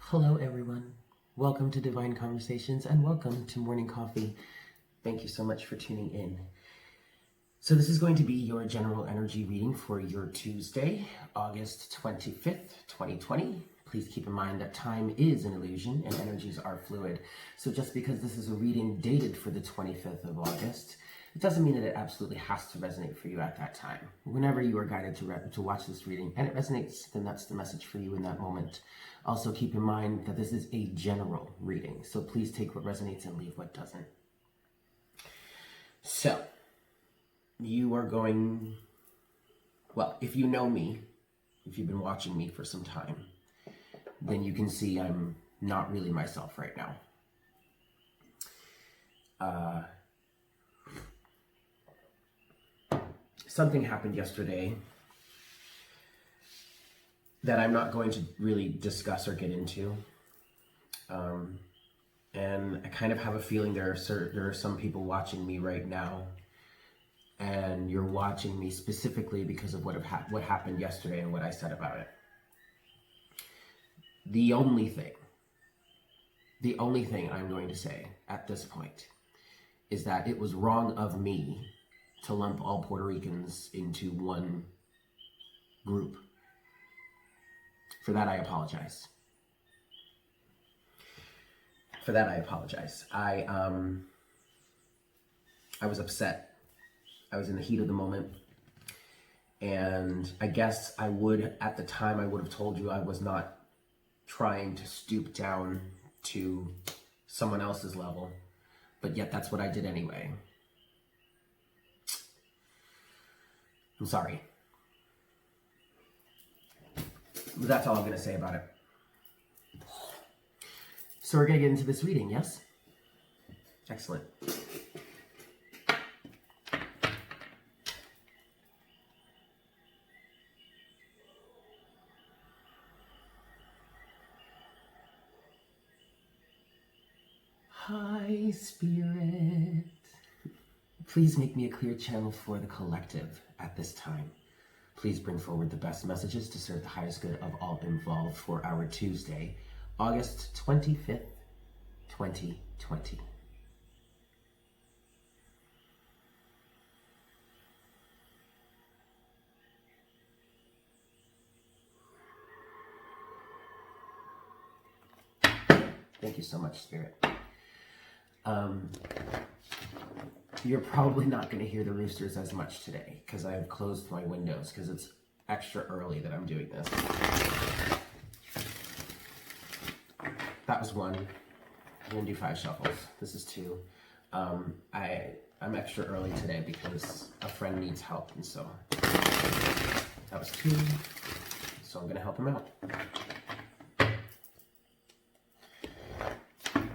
Hello everyone, welcome to Divine Conversations and welcome to Morning Coffee. Thank you so much for tuning in. So this is going to be your general energy reading for your Tuesday, August 25th, 2020. Please keep in mind that time is an illusion and energies are fluid. So just because this is a reading dated for the 25th of August, it doesn't mean that it absolutely has to resonate for you at that time. Whenever you are guided to watch this reading and it resonates, then that's the message for you in that moment. Also keep in mind that this is a general reading, so please take what resonates and leave what doesn't. So, you are going, well, if you know me, if you've been watching me for some time, then you can see I'm not really myself right now. Something happened yesterday that I'm not going to really discuss or get into. And I kind of have a feeling there are some people watching me right now, and you're watching me specifically because of what happened yesterday and what I said about it. The only thing I'm going to say at this point is that it was wrong of me to lump all Puerto Ricans into one group. For that, I apologize. I was upset. I was in the heat of the moment. And I guess at the time, I would have told you I was not trying to stoop down to someone else's level. But yet that's what I did anyway. I'm sorry. But that's all I'm going to say about it. So we're going to get into this reading, yes? Excellent. Hi, Spirit. Please make me a clear channel for the collective at this time. Please bring forward the best messages to serve the highest good of all involved for our Tuesday, August 25th, 2020. Thank you so much, Spirit. You're probably not going to hear the roosters as much today because I've closed my windows because it's extra early that I'm doing this. That was one. I'm going to do 5 shuffles. This is 2. I'm extra early today because a friend needs help, and so that was 2. So I'm going to help him out.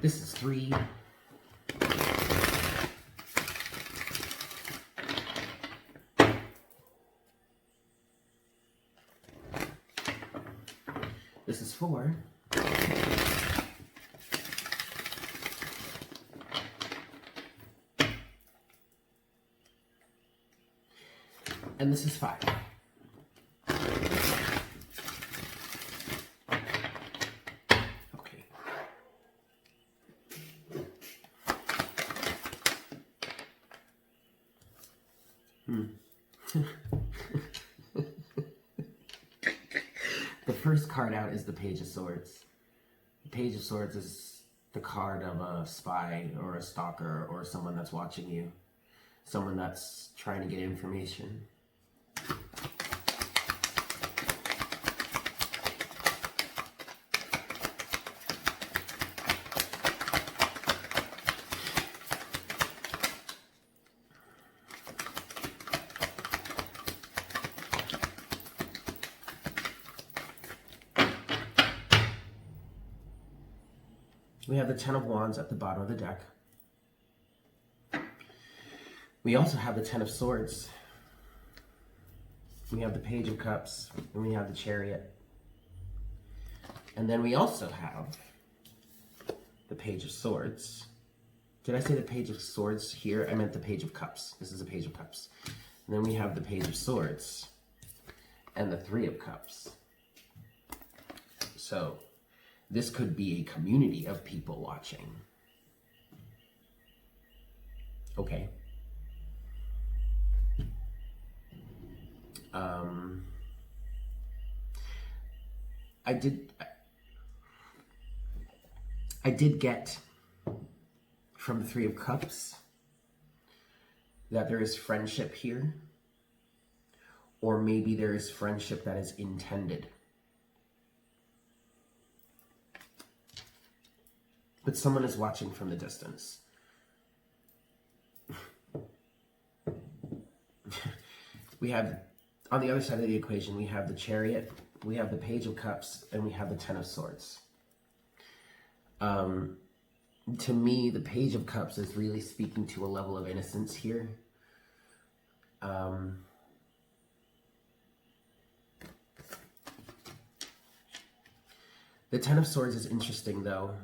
This is 3. This is 4. And this is 5. Okay. The first card out is the Page of Swords. The Page of Swords is the card of a spy or a stalker or someone that's watching you. Someone that's trying to get information. We have the 10 of Wands at the bottom of the deck. We also have the 10 of Swords. We have the Page of Cups, and we have the Chariot. And then we also have the Page of Swords. Did I say the Page of Swords here? I meant the Page of Cups. This is the Page of Cups. And then we have the Page of Swords and the 3 of Cups. So This could be a community of people watching. Okay. I did get from the Three of Cups that there is friendship here, or maybe there is friendship that is intended. But someone is watching from the distance. We have, on the other side of the equation, we have the Chariot, we have the Page of Cups, and we have the Ten of Swords. To me, the Page of Cups is really speaking to a level of innocence here. The Ten of Swords is interesting, though,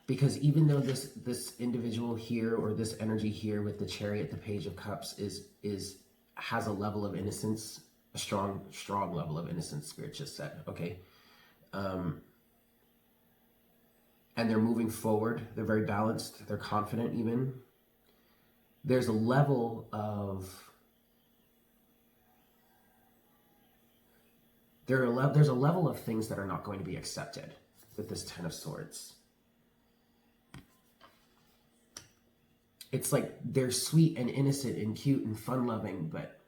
because even though this individual here, or this energy here with the Chariot, the Page of Cups, has a level of innocence, a strong level of innocence, Spirit just said, okay? And they're moving forward. They're very balanced. They're confident even. There's a level of... There's a level of things that are not going to be accepted with this Ten of Swords. It's like they're sweet and innocent and cute and fun-loving, but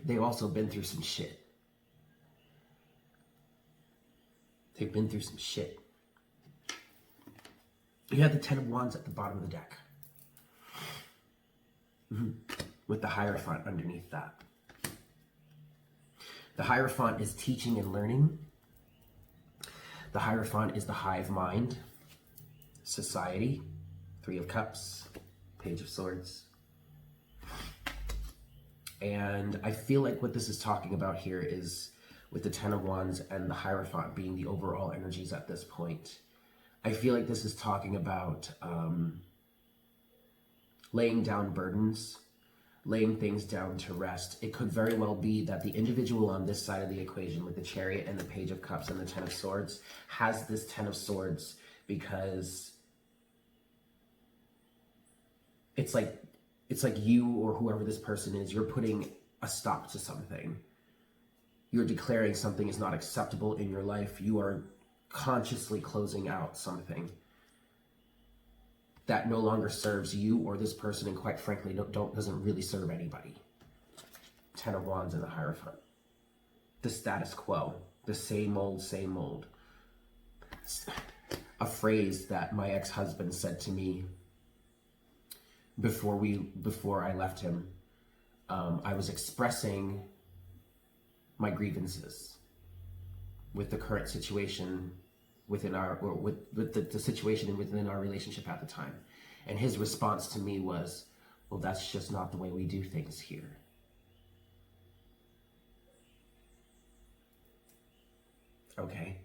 they've also been through some shit. They've been through some shit. You have the Ten of Wands at the bottom of the deck. With the Hierophant underneath that. The Hierophant is teaching and learning. The Hierophant is the hive mind, society, Three of Cups, Page of Swords. And I feel like what this is talking about here is, with the Ten of Wands and the Hierophant being the overall energies at this point, I feel like this is talking about laying down burdens, laying things down to rest. It could very well be that the individual on this side of the equation with the Chariot and the Page of Cups and the Ten of Swords has this Ten of Swords because it's like you, or whoever this person is, you're putting a stop to something. You're declaring something is not acceptable in your life. You are consciously closing out something that no longer serves you or this person, and quite frankly, doesn't really serve anybody. Ten of Wands and the Hierophant. The status quo. The same old, same old. A phrase that my ex-husband said to me before I left him. I was expressing my grievances with the current situation within with the situation within our relationship at the time. And his response to me was, well, that's just not the way we do things here. Okay.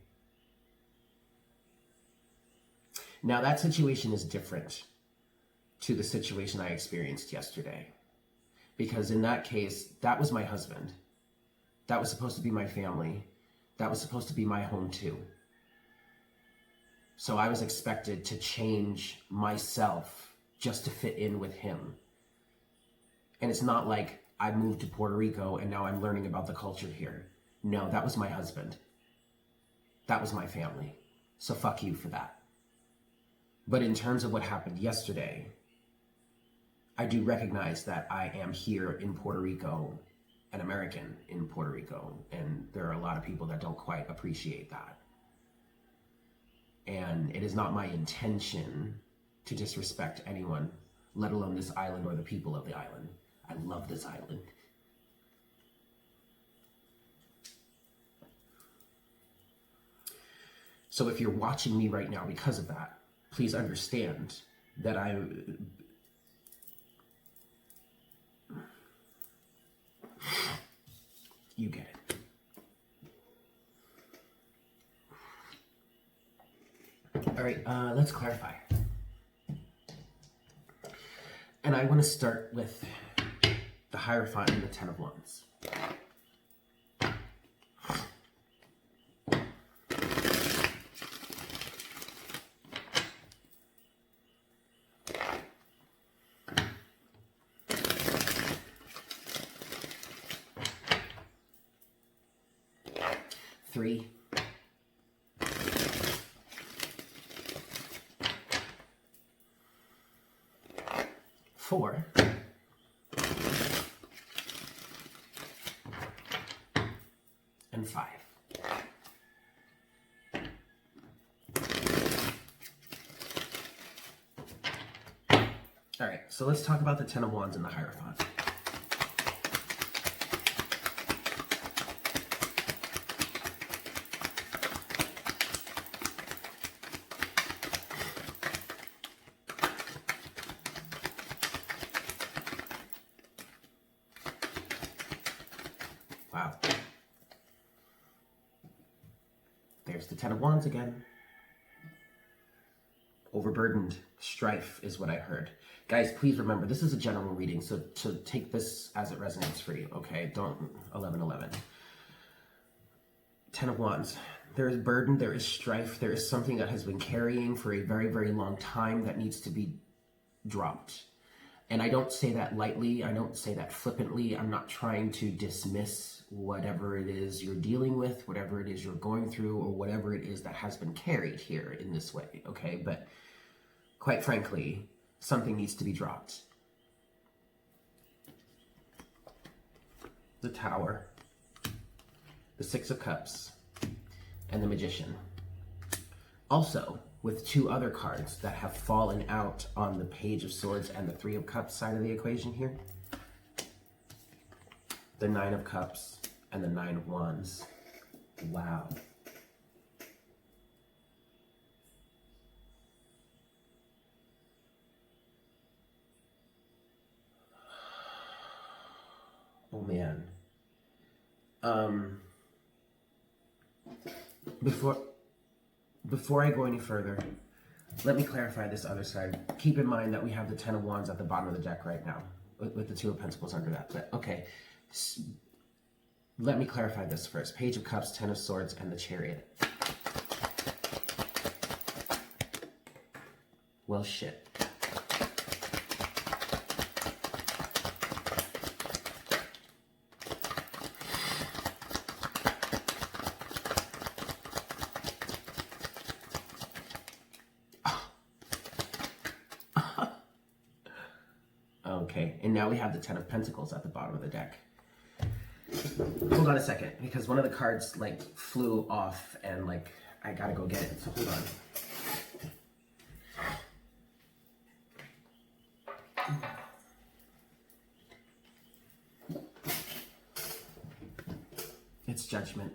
Now that situation is different to the situation I experienced yesterday. Because in that case, that was my husband. That was supposed to be my family. That was supposed to be my home too. So I was expected to change myself just to fit in with him. And it's not like I moved to Puerto Rico and now I'm learning about the culture here. No, that was my husband. That was my family. So fuck you for that. But in terms of what happened yesterday, I do recognize that I am here in Puerto Rico, an American in Puerto Rico, and there are a lot of people that don't quite appreciate that. And it is not my intention to disrespect anyone, let alone this island or the people of the island. I love this island. So if you're watching me right now because of that, please understand that you get it. All right, let's clarify. And I want to start with the Hierophant and the Ten of Wands. 3, 4, and 5. All right, so let's talk about the Ten of Wands and the Hierophant. Wow. There's the Ten of Wands again. Overburdened, strife is what I heard. Guys, please remember, this is a general reading, so take this as it resonates for you, okay? Don't 1111. Ten of Wands. There is burden, there is strife, there is something that has been carrying for a very, very long time that needs to be dropped. And I don't say that lightly, I don't say that flippantly. I'm not trying to dismiss whatever it is you're dealing with, whatever it is you're going through, or whatever it is that has been carried here in this way, okay? But quite frankly, something needs to be dropped. The Tower, the Six of Cups, and the Magician. Also, with 2 other cards that have fallen out on the Page of Swords and the Three of Cups side of the equation here. The Nine of Cups and the Nine of Wands. Wow. Oh man. Before I go any further, let me clarify this other side. Keep in mind that we have the Ten of Wands at the bottom of the deck right now, with the Two of Pentacles under that. But okay, let me clarify this first. Page of Cups, Ten of Swords, and the Chariot. Well, shit. Okay, and now we have the Ten of Pentacles at the bottom of the deck. Hold on a second, because one of the cards like flew off and like I gotta go get it, so hold on. It's Judgment.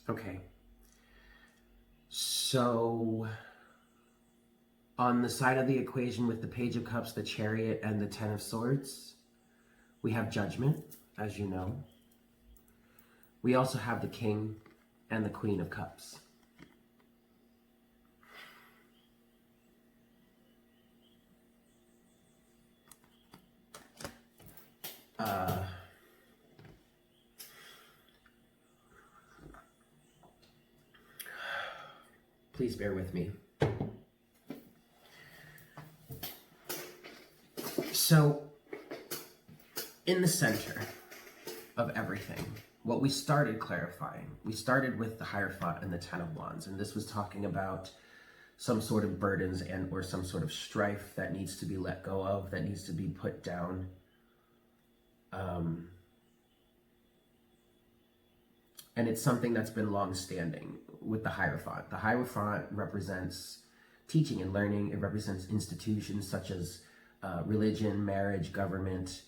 Okay. So, on the side of the equation with the Page of Cups, the Chariot, and the Ten of Swords, we have Judgment, as you know. We also have the King and the Queen of Cups. Please bear with me. So, in the center of everything, what we started clarifying, we started with the Hierophant and the Ten of Wands, and this was talking about some sort of burdens and or some sort of strife that needs to be let go of, that needs to be put down. And it's something that's been long-standing with the Hierophant. The Hierophant represents teaching and learning. It represents institutions such as religion, marriage, government,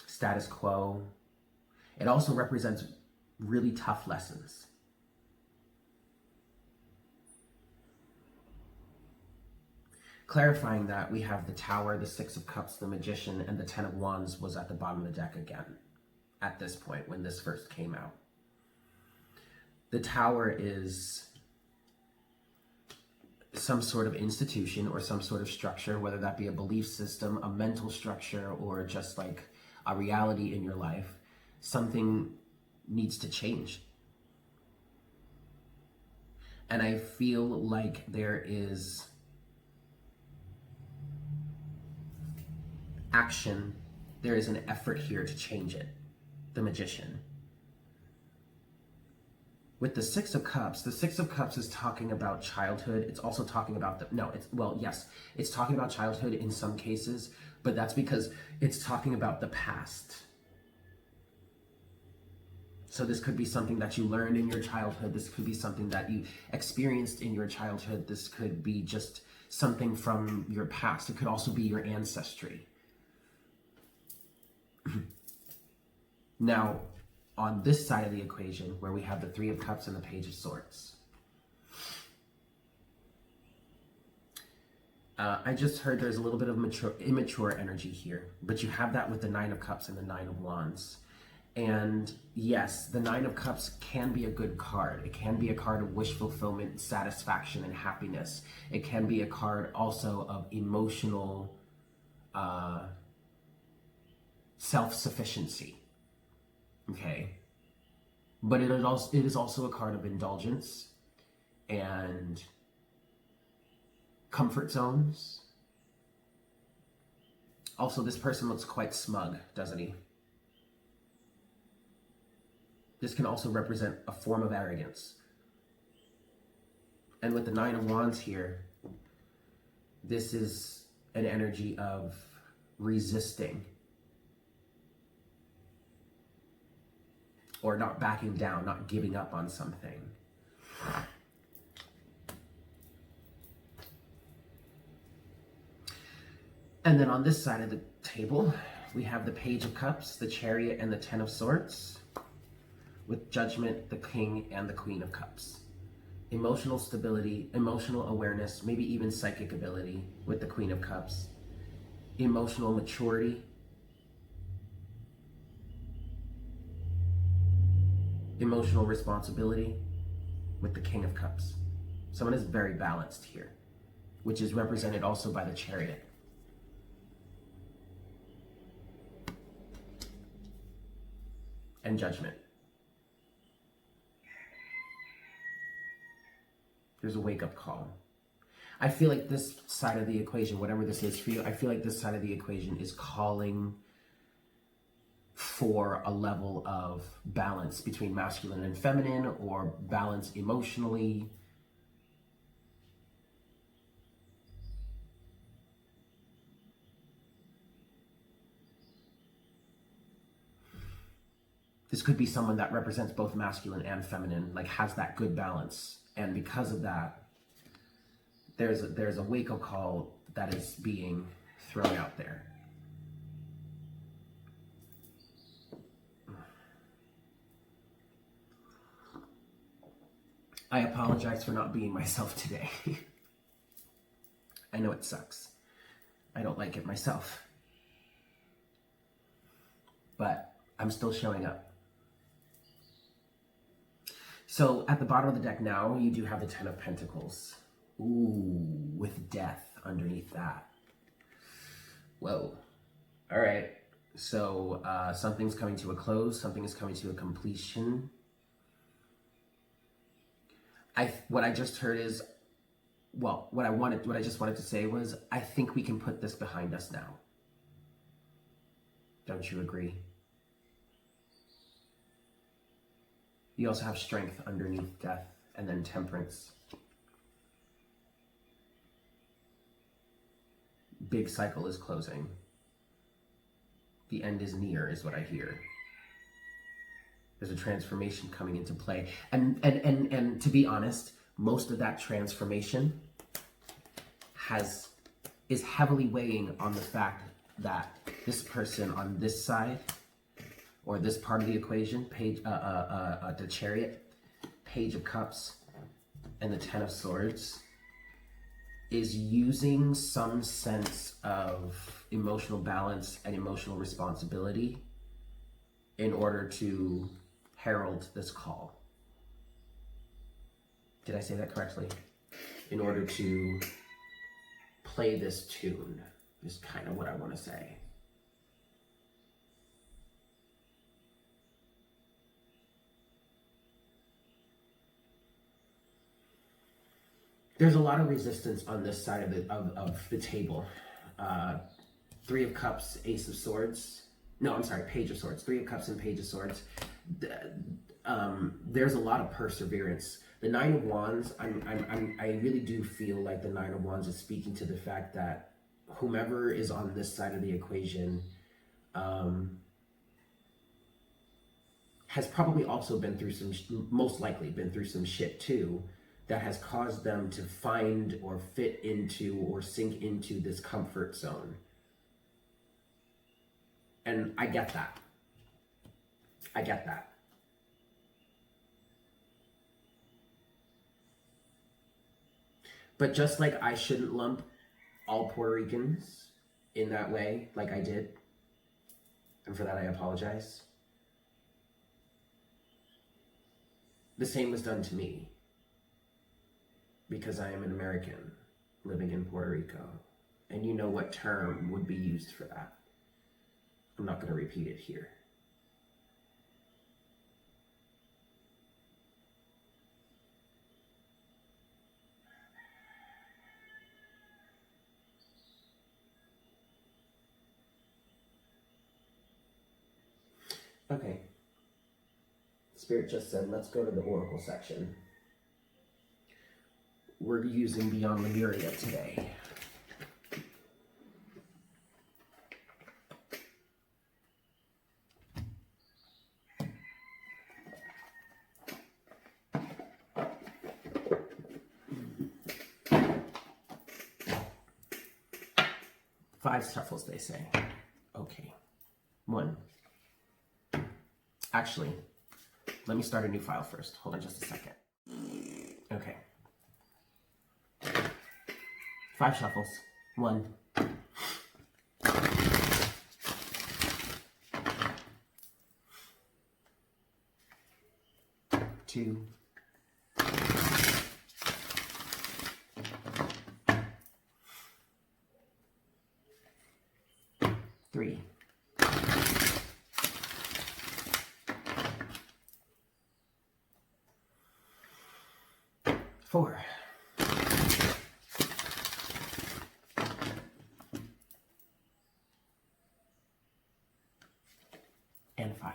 status quo. It also represents really tough lessons. Clarifying that, we have the Tower, the Six of Cups, the Magician, and the Ten of Wands was at the bottom of the deck again at this point when this first came out. The Tower is some sort of institution or some sort of structure, whether that be a belief system, a mental structure, or just like a reality in your life. Something needs to change. And I feel like there is action, there is an effort here to change it. The Magician. With the Six of Cups is talking about childhood. It's also talking about it's talking about childhood in some cases, but that's because it's talking about the past. So this could be something that you learned in your childhood. This could be something that you experienced in your childhood. This could be just something from your past. It could also be your ancestry. Now, on this side of the equation, where we have the Three of Cups and the Page of Swords, I just heard there's a little bit of immature energy here, but you have that with the Nine of Cups and the Nine of Wands. And yes, the Nine of Cups can be a good card. It can be a card of wish fulfillment, satisfaction, and happiness. It can be a card also of emotional self-sufficiency. Okay, but it is also a card of indulgence and comfort zones. Also, this person looks quite smug, doesn't he? This can also represent a form of arrogance. And with the Nine of Wands here, this is an energy of resisting or not backing down, not giving up on something. And then on this side of the table, we have the Page of Cups, the Chariot, and the Ten of Swords, with Judgment, the King, and the Queen of Cups. Emotional stability, emotional awareness, maybe even psychic ability with the Queen of Cups. Emotional maturity. Emotional responsibility with the King of Cups. Someone is very balanced here, which is represented also by the Chariot. And Judgment. There's a wake-up call. I feel like this side of the equation, whatever this is for you, I feel like this side of the equation is calling for a level of balance between masculine and feminine, or balance emotionally. This could be someone that represents both masculine and feminine, like has that good balance. And because of that, there's a wake-up call that is being thrown out there. I apologize for not being myself today. I know it sucks. I don't like it myself. But I'm still showing up. So at the bottom of the deck now, you do have the Ten of Pentacles. Ooh, with death underneath that. Whoa. All right. So something's coming to a close. Something is coming to a completion. What I just heard is, well, what I just wanted to say was, I think we can put this behind us now. Don't you agree? You also have Strength underneath Death, and then Temperance. Big cycle is closing. The end is near, is what I hear. There's a transformation coming into play. And to be honest, most of that transformation is heavily weighing on the fact that this person on this side, or this part of the equation, the Chariot, Page of Cups, and the Ten of Swords, is using some sense of emotional balance and emotional responsibility in order to herald this call. Did I say that correctly? In order to play this tune, is kind of what I want to say. there's a lot of resistance on this side of the table. Three of Cups, Ace of Swords. No, I'm sorry, Page of Swords. Three of Cups and Page of Swords. There's a lot of perseverance. The Nine of Wands, I really do feel like the Nine of Wands is speaking to the fact that whomever is on this side of the equation has probably also been through most likely been through some shit too, that has caused them to find or fit into or sink into this comfort zone. And I get that. I get that. But just like I shouldn't lump all Puerto Ricans in that way, like I did, and for that I apologize, the same was done to me, because I am an American living in Puerto Rico, and you know what term would be used for that. I'm not going to repeat it here. Okay. Spirit just said, let's go to the Oracle section. We're using Beyond Lemuria today. Five shuffles, they say. Okay. One. Actually, let me start a new file first. Hold on just a second. Okay. Five shuffles. One. Two. Three. Four. And five.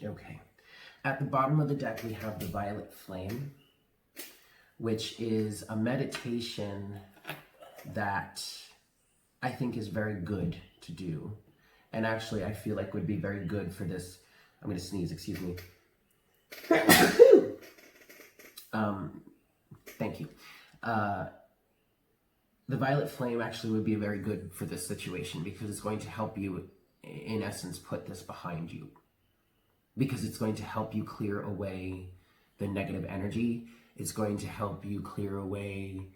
Okay. At the bottom of the deck, we have the Violet Flame, which is a meditation that I think is very good to do. And actually, I feel like would be very good for this. I'm going to sneeze, excuse me. Thank you. The Violet Flame actually would be very good for this situation because it's going to help you, in essence, put this behind you. Because it's going to help you clear away the negative energy. It's going to help you clear away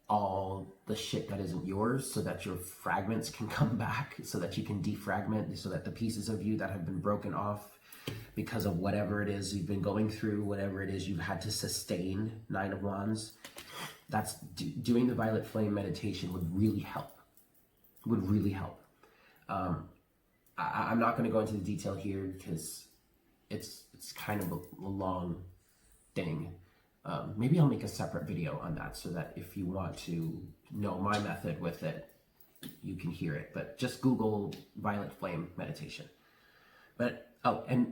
all the shit that isn't yours so that your fragments can come back, so that you can defragment, so that the pieces of you that have been broken off because of whatever it is you've been going through, whatever it is you've had to sustain, Nine of Wands, that's doing the Violet Flame meditation would really help. Would really help. I'm not going to go into the detail here because it's kind of a long thing. Maybe I'll make a separate video on that so that if you want to know my method with it, you can hear it. But just Google Violet Flame meditation. But, oh my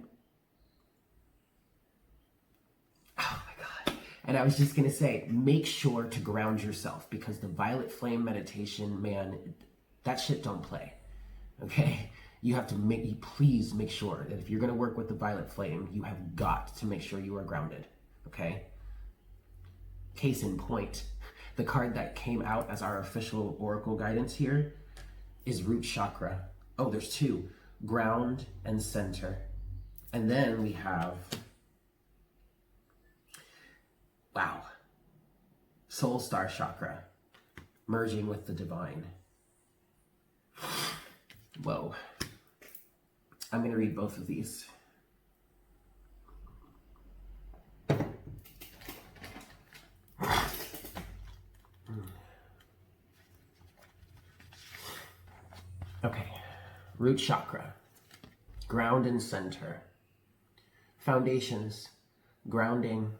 God. And I was just going to say, make sure to ground yourself because the Violet Flame meditation, man, that shit don't play. Okay? You have to please make sure that if you're going to work with the Violet Flame, you have got to make sure you are grounded. Okay? Case in point, the card that came out as our official oracle guidance here is Root Chakra. Oh, there's two, Ground and Center. And then we have, wow, Soul Star Chakra, merging with the divine. Whoa. I'm going to read both of these. Okay, root chakra, ground and center. Foundations, grounding,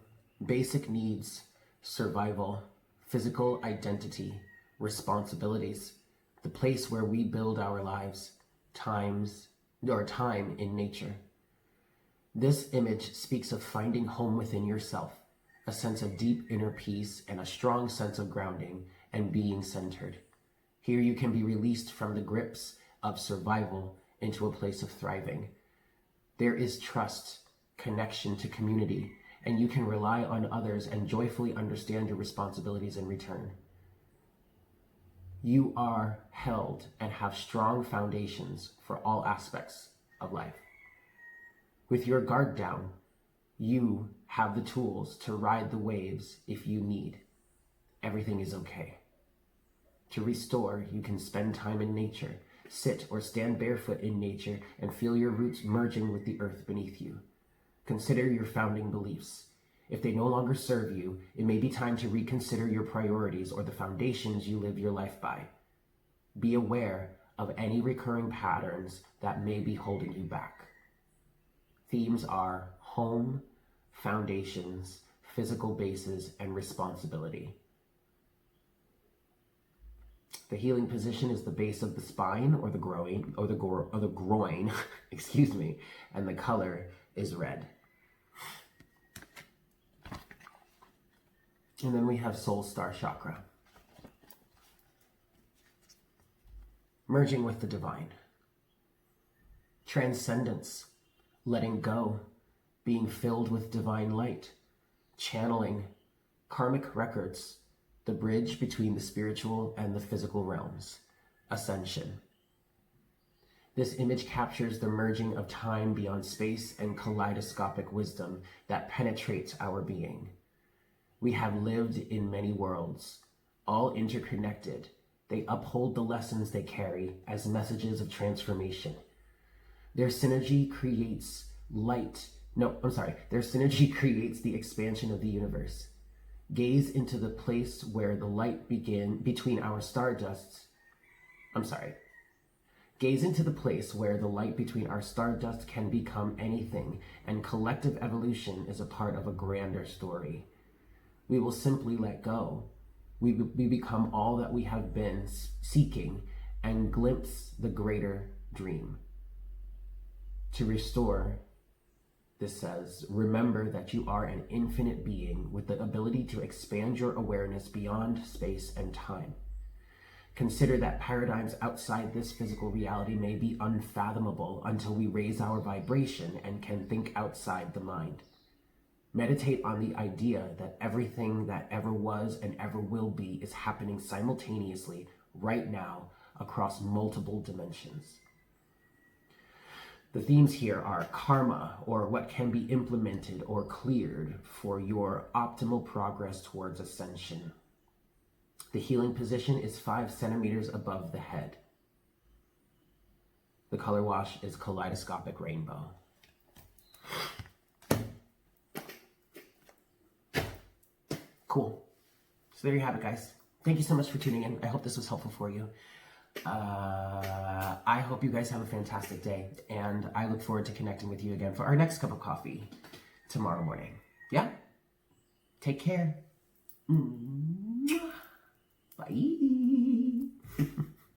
basic needs, survival, physical identity, responsibilities, the place where we build our lives, time in nature. This image speaks of finding home within yourself, a sense of deep inner peace and a strong sense of grounding and being centered. Here you can be released from the grips of survival into a place of thriving. There is trust, connection to community, and you can rely on others and joyfully understand your responsibilities in return. You are held and have strong foundations for all aspects of life. With your guard down, you have the tools to ride the waves if you need. Everything is okay. To restore, you can spend time in nature, sit or stand barefoot in nature, and feel your roots merging with the earth beneath you. Consider your founding beliefs. If they no longer serve you, it may be time to reconsider your priorities or the foundations you live your life by. Be aware of any recurring patterns that may be holding you back. Themes are home, foundations, physical bases, and responsibility. The healing position is the base of the spine or the groin, excuse me, and the color is red. And then we have soul star chakra. Merging with the divine. Transcendence, letting go, being filled with divine light, channeling, karmic records, the bridge between the spiritual and the physical realms, ascension. This image captures the merging of time beyond space and kaleidoscopic wisdom that penetrates our being. We have lived in many worlds, all interconnected. They uphold the lessons they carry as messages of transformation. Their synergy creates the expansion of the universe. Gaze into the place where the light between our stardust can become anything, and collective evolution is a part of a grander story. We will simply let go. We become all that we have been seeking and glimpse the greater dream. To restore, this says, remember that you are an infinite being with the ability to expand your awareness beyond space and time. Consider that paradigms outside this physical reality may be unfathomable until we raise our vibration and can think outside the mind. Meditate on the idea that everything that ever was and ever will be is happening simultaneously right now across multiple dimensions. The themes here are karma, or what can be implemented or cleared for your optimal progress towards ascension. The healing position is 5 centimeters above the head. The color wash is kaleidoscopic rainbow. Cool. So there you have it, guys. Thank you so much for tuning in. I hope this was helpful for you. I hope you guys have a fantastic day, and I look forward to connecting with you again for our next cup of coffee tomorrow morning. Yeah? Take care. Bye.